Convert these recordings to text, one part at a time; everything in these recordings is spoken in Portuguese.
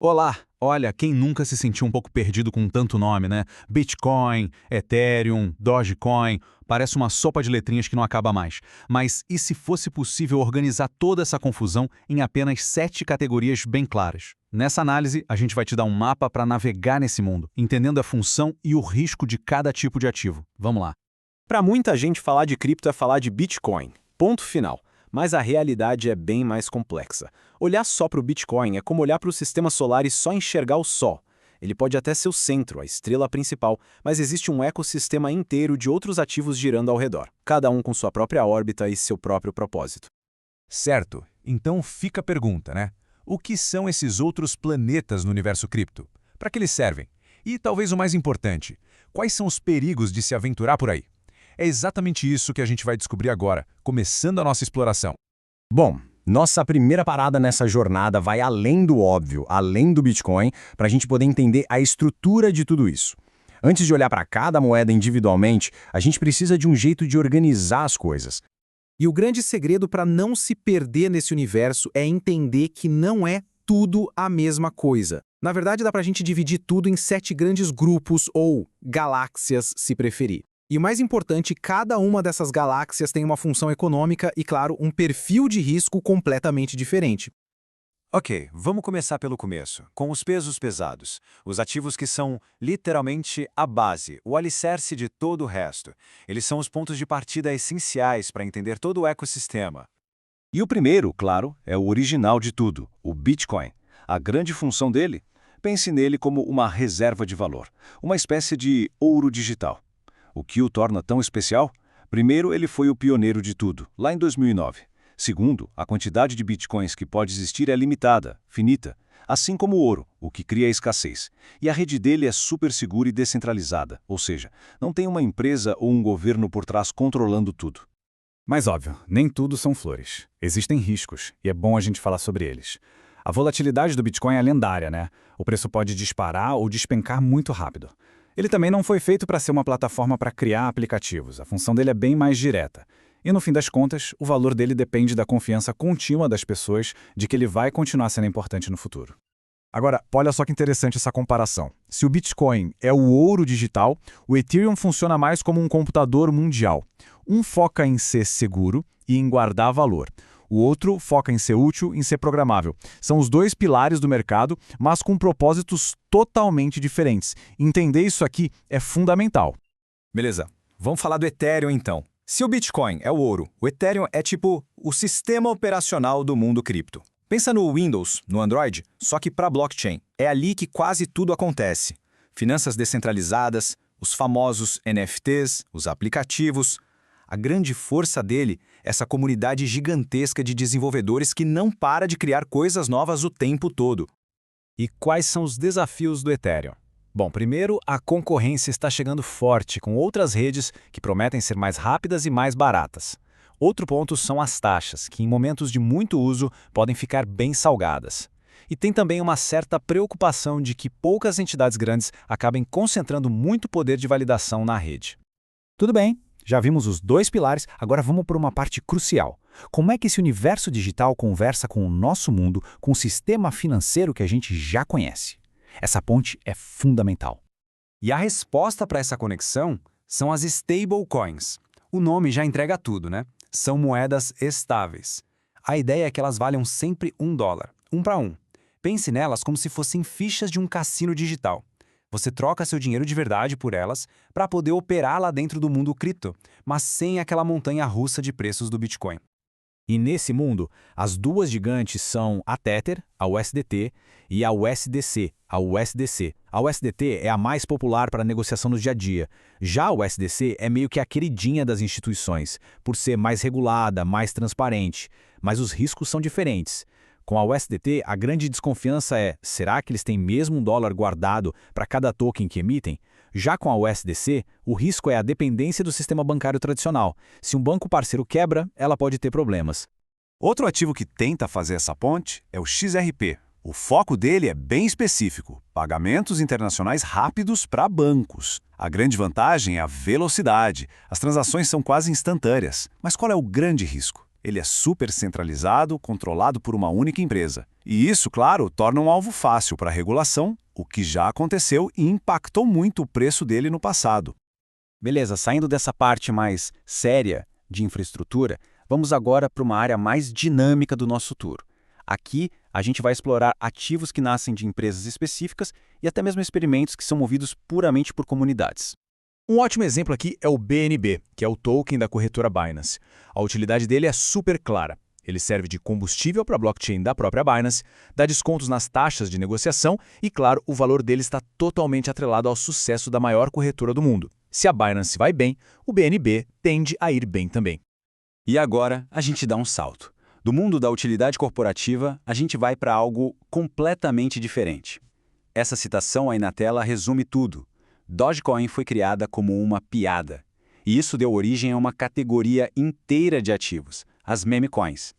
Olá! Olha, quem nunca se sentiu um pouco perdido com tanto nome, né? Bitcoin, Ethereum, Dogecoin, parece uma sopa de letrinhas que não acaba mais. Mas e se fosse possível organizar toda essa confusão em apenas 7 categorias bem claras? Nessa análise, a gente vai te dar um mapa para navegar nesse mundo, entendendo a função e o risco de cada tipo de ativo. Vamos lá. Para muita gente, falar de cripto é falar de Bitcoin. Ponto final. Mas a realidade é bem mais complexa. Olhar só para o Bitcoin é como olhar para o sistema solar e só enxergar o Sol. Ele pode até ser o centro, a estrela principal, mas existe um ecossistema inteiro de outros ativos girando ao redor, cada um com sua própria órbita e seu próprio propósito. Certo, então fica a pergunta, né? O que são esses outros planetas no universo cripto? Para que eles servem? E talvez o mais importante, quais são os perigos de se aventurar por aí? É exatamente isso que a gente vai descobrir agora, começando a nossa exploração. Bom, nossa primeira parada nessa jornada vai além do óbvio, além do Bitcoin, para a gente poder entender a estrutura de tudo isso. Antes de olhar para cada moeda individualmente, a gente precisa de um jeito de organizar as coisas. E o grande segredo para não se perder nesse universo é entender que não é tudo a mesma coisa. Na verdade, dá para a gente dividir tudo em 7 grandes grupos ou galáxias, se preferir. E o mais importante, cada uma dessas galáxias tem uma função econômica e, claro, um perfil de risco completamente diferente. Ok, vamos começar pelo começo, com os pesos pesados, os ativos que são literalmente a base, o alicerce de todo o resto. Eles são os pontos de partida essenciais para entender todo o ecossistema. E o primeiro, claro, é o original de tudo, o Bitcoin. A grande função dele? Pense nele como uma reserva de valor, uma espécie de ouro digital. O que o torna tão especial? Primeiro, ele foi o pioneiro de tudo, lá em 2009. Segundo, a quantidade de bitcoins que pode existir é limitada, finita, assim como o ouro, o que cria a escassez. E a rede dele é super segura e descentralizada, ou seja, não tem uma empresa ou um governo por trás controlando tudo. Mas óbvio, nem tudo são flores. Existem riscos, e é bom a gente falar sobre eles. A volatilidade do Bitcoin é lendária, né? O preço pode disparar ou despencar muito rápido. Ele também não foi feito para ser uma plataforma para criar aplicativos. A função dele é bem mais direta. E no fim das contas, o valor dele depende da confiança contínua das pessoas de que ele vai continuar sendo importante no futuro. Agora, olha só que interessante essa comparação. Se o Bitcoin é o ouro digital, o Ethereum funciona mais como um computador mundial. Um foca em ser seguro e em guardar valor. O outro foca em ser útil, em ser programável. São os dois pilares do mercado, mas com propósitos totalmente diferentes. Entender isso aqui é fundamental. Beleza, vamos falar do Ethereum então. Se o Bitcoin é o ouro, o Ethereum é tipo o sistema operacional do mundo cripto. Pensa no Windows, no Android, só que para blockchain. É ali que quase tudo acontece. Finanças descentralizadas, os famosos NFTs, os aplicativos. A grande força dele é essa comunidade gigantesca de desenvolvedores que não para de criar coisas novas o tempo todo. E quais são os desafios do Ethereum? Bom, primeiro, a concorrência está chegando forte com outras redes que prometem ser mais rápidas e mais baratas. Outro ponto são as taxas, que em momentos de muito uso podem ficar bem salgadas. E tem também uma certa preocupação de que poucas entidades grandes acabem concentrando muito poder de validação na rede. Tudo bem, já vimos os 2 pilares, agora vamos para uma parte crucial. Como é que esse universo digital conversa com o nosso mundo, com o sistema financeiro que a gente já conhece? Essa ponte é fundamental. E a resposta para essa conexão são as stablecoins. O nome já entrega tudo, né? São moedas estáveis. A ideia é que elas valham sempre $1, 1 para 1. Pense nelas como se fossem fichas de um cassino digital. Você troca seu dinheiro de verdade por elas para poder operar lá dentro do mundo cripto, mas sem aquela montanha-russa de preços do Bitcoin. E nesse mundo, as duas gigantes são a Tether, a USDT, e a USDC, a USDC. A USDT é a mais popular para negociação no dia a dia. Já a USDC é meio que a queridinha das instituições, por ser mais regulada, mais transparente. Mas os riscos são diferentes. Com a USDT, a grande desconfiança é, será que eles têm mesmo $1 guardado para cada token que emitem? Já com a USDC, o risco é a dependência do sistema bancário tradicional. Se um banco parceiro quebra, ela pode ter problemas. Outro ativo que tenta fazer essa ponte é o XRP. O foco dele é bem específico, pagamentos internacionais rápidos para bancos. A grande vantagem é a velocidade, as transações são quase instantâneas. Mas qual é o grande risco? Ele é super centralizado, controlado por uma única empresa. E isso, claro, torna um alvo fácil para regulação, o que já aconteceu e impactou muito o preço dele no passado. Beleza, saindo dessa parte mais séria de infraestrutura, vamos agora para uma área mais dinâmica do nosso tour. Aqui, a gente vai explorar ativos que nascem de empresas específicas e até mesmo experimentos que são movidos puramente por comunidades. Um ótimo exemplo aqui é o BNB, que é o token da corretora Binance. A utilidade dele é super clara. Ele serve de combustível para a blockchain da própria Binance, dá descontos nas taxas de negociação e, claro, o valor dele está totalmente atrelado ao sucesso da maior corretora do mundo. Se a Binance vai bem, o BNB tende a ir bem também. E agora, a gente dá um salto. Do mundo da utilidade corporativa, a gente vai para algo completamente diferente. Essa citação aí na tela resume tudo. Dogecoin foi criada como uma piada. E isso deu origem a uma categoria inteira de ativos, as meme coins.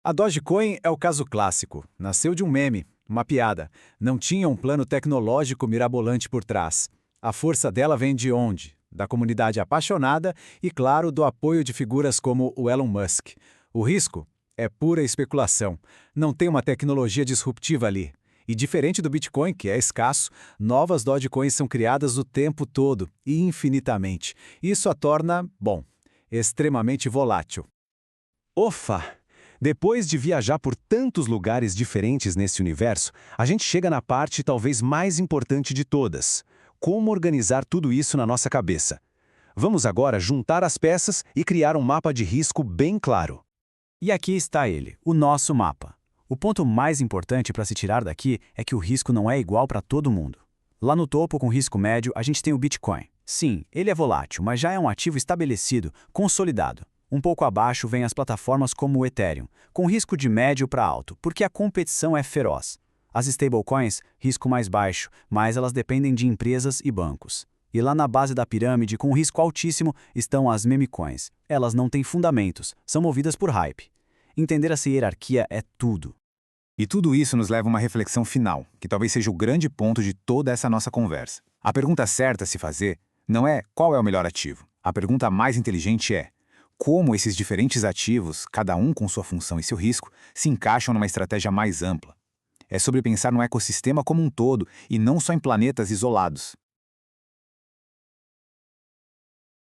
A Dogecoin é o caso clássico. Nasceu de um meme, uma piada. Não tinha um plano tecnológico mirabolante por trás. A força dela vem de onde? Da comunidade apaixonada e, claro, do apoio de figuras como o Elon Musk. O risco é pura especulação. Não tem uma tecnologia disruptiva ali. E diferente do Bitcoin, que é escasso, novas Dogecoins são criadas o tempo todo e infinitamente. Isso a torna, bom, extremamente volátil. Ufa! Depois de viajar por tantos lugares diferentes nesse universo, a gente chega na parte talvez mais importante de todas. Como organizar tudo isso na nossa cabeça? Vamos agora juntar as peças e criar um mapa de risco bem claro. E aqui está ele, o nosso mapa. O ponto mais importante para se tirar daqui é que o risco não é igual para todo mundo. Lá no topo, com risco médio, a gente tem o Bitcoin. Sim, ele é volátil, mas já é um ativo estabelecido, consolidado. Um pouco abaixo vem as plataformas como o Ethereum, com risco de médio para alto, porque a competição é feroz. As stablecoins, risco mais baixo, mas elas dependem de empresas e bancos. E lá na base da pirâmide, com risco altíssimo, estão as meme coins. Elas não têm fundamentos, são movidas por hype. Entender essa hierarquia é tudo. E tudo isso nos leva a uma reflexão final, que talvez seja o grande ponto de toda essa nossa conversa. A pergunta certa a se fazer não é qual é o melhor ativo. A pergunta mais inteligente é como esses diferentes ativos, cada um com sua função e seu risco, se encaixam numa estratégia mais ampla. É sobre pensar no ecossistema como um todo e não só em planetas isolados.